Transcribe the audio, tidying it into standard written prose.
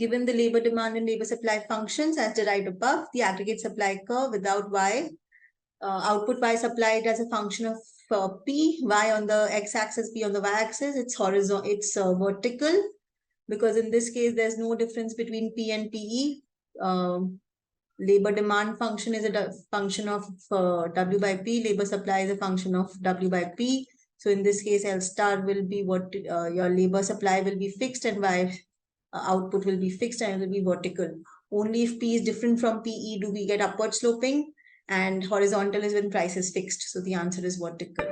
given the labor demand and labor supply functions as derived above, the aggregate supply curve without y, output y supplied as a function of P, y on the x-axis, P on the y-axis, it's horizontal, it's vertical, because in this case, there's no difference between P and PE. Labor demand function is a function of W by P, labor supply is a function of W by P. So in this case, L star will be what your labor supply will be fixed and Y output will be fixed and it will be vertical. Only if P is different from PE do we get upward sloping, and horizontal is when price is fixed. So the answer is vertical.